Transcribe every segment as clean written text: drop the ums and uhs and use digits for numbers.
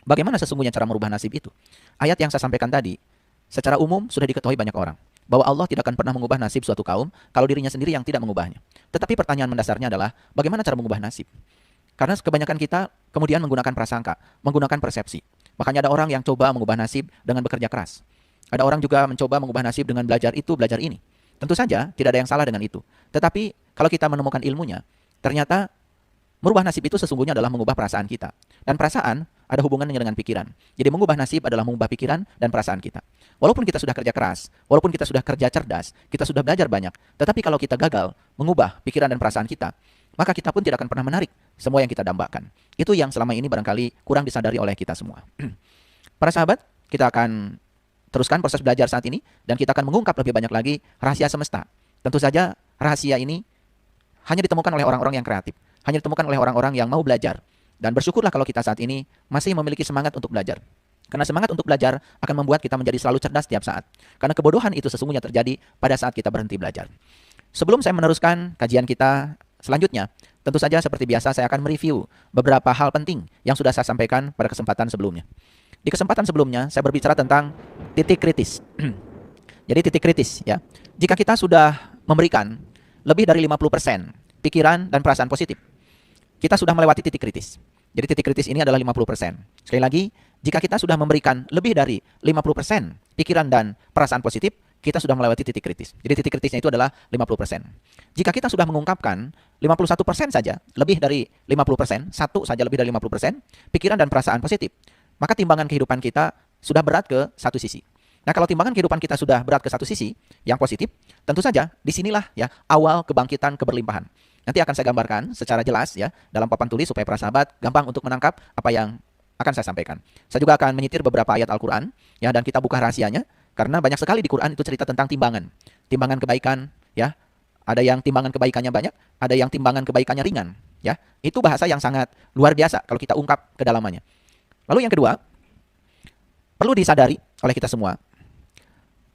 Bagaimana sesungguhnya cara merubah nasib itu? Ayat yang saya sampaikan tadi, secara umum sudah diketahui banyak orang bahwa Allah tidak akan pernah mengubah nasib suatu kaum kalau dirinya sendiri yang tidak mengubahnya. Tetapi pertanyaan mendasarnya adalah bagaimana cara mengubah nasib? Karena kebanyakan kita kemudian menggunakan prasangka, menggunakan persepsi. Makanya ada orang yang coba mengubah nasib dengan bekerja keras. Ada orang juga mencoba mengubah nasib dengan belajar itu, belajar ini. Tentu saja tidak ada yang salah dengan itu. Tetapi kalau kita menemukan ilmunya, ternyata merubah nasib itu sesungguhnya adalah mengubah perasaan kita. Dan perasaan ada hubungannya dengan pikiran. Jadi mengubah nasib adalah mengubah pikiran dan perasaan kita. Walaupun kita sudah kerja keras, walaupun kita sudah kerja cerdas, kita sudah belajar banyak, tetapi kalau kita gagal mengubah pikiran dan perasaan kita, maka kita pun tidak akan pernah menarik semua yang kita dambakan. Itu yang selama ini barangkali kurang disadari oleh kita semua. Para sahabat, kita akan teruskan proses belajar saat ini dan kita akan mengungkap lebih banyak lagi rahasia semesta. Tentu saja rahasia ini hanya ditemukan oleh orang-orang yang kreatif, hanya ditemukan oleh orang-orang yang mau belajar. Dan bersyukurlah kalau kita saat ini masih memiliki semangat untuk belajar. Karena semangat untuk belajar akan membuat kita menjadi selalu cerdas setiap saat. Karena kebodohan itu sesungguhnya terjadi pada saat kita berhenti belajar. Sebelum saya meneruskan kajian kita selanjutnya, tentu saja seperti biasa saya akan mereview beberapa hal penting yang sudah saya sampaikan pada kesempatan sebelumnya. Di kesempatan sebelumnya saya berbicara tentang titik kritis. Jadi titik kritis ya. Jika kita sudah memberikan lebih dari 50% pikiran dan perasaan positif, kita sudah melewati titik kritis. Jadi titik kritis ini adalah 50%. Sekali lagi, jika kita sudah memberikan lebih dari 50% pikiran dan perasaan positif, kita sudah melewati titik kritis. Jadi titik kritisnya itu adalah 50%. Jika kita sudah mengungkapkan 51% saja, lebih dari 50%, satu saja lebih dari 50%, pikiran dan perasaan positif, maka timbangan kehidupan kita sudah berat ke satu sisi. Nah, kalau timbangan kehidupan kita sudah berat ke satu sisi, yang positif, tentu saja disinilah ya awal kebangkitan keberlimpahan. Nanti akan saya gambarkan secara jelas ya dalam papan tulis supaya para sahabat gampang untuk menangkap apa yang akan saya sampaikan. Saya juga akan menyitir beberapa ayat Al-Quran ya dan kita buka rahasianya karena banyak sekali di Quran itu cerita tentang timbangan. Timbangan kebaikan ya. Ada yang timbangan kebaikannya banyak, ada yang timbangan kebaikannya ringan ya. Itu bahasa yang sangat luar biasa kalau kita ungkap kedalamannya. Lalu yang kedua, perlu disadari oleh kita semua.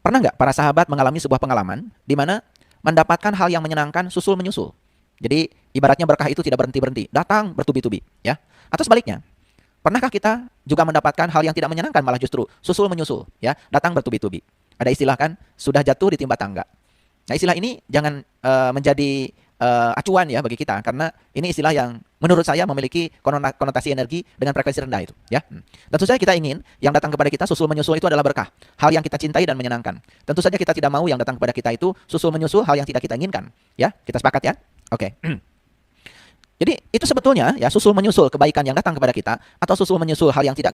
Pernah nggak para sahabat mengalami sebuah pengalaman di mana mendapatkan hal yang menyenangkan susul menyusul? Jadi ibaratnya berkah itu tidak berhenti-berhenti, datang bertubi-tubi, ya. Atau sebaliknya, pernahkah kita juga mendapatkan hal yang tidak menyenangkan malah justru susul menyusul, ya, datang bertubi-tubi. Ada istilah kan, sudah jatuh ditimpa tangga. Nah, istilah ini jangan menjadi acuan ya bagi kita karena ini istilah yang menurut saya memiliki konotasi energi dengan frekuensi rendah itu, ya. Tentu saja kita ingin yang datang kepada kita susul menyusul itu adalah berkah, hal yang kita cintai dan menyenangkan. Tentu saja kita tidak mau yang datang kepada kita itu susul menyusul hal yang tidak kita inginkan, ya. Kita sepakat ya? Oke. Jadi itu sebetulnya ya susul menyusul kebaikan yang datang kepada kita atau susul menyusul hal yang tidak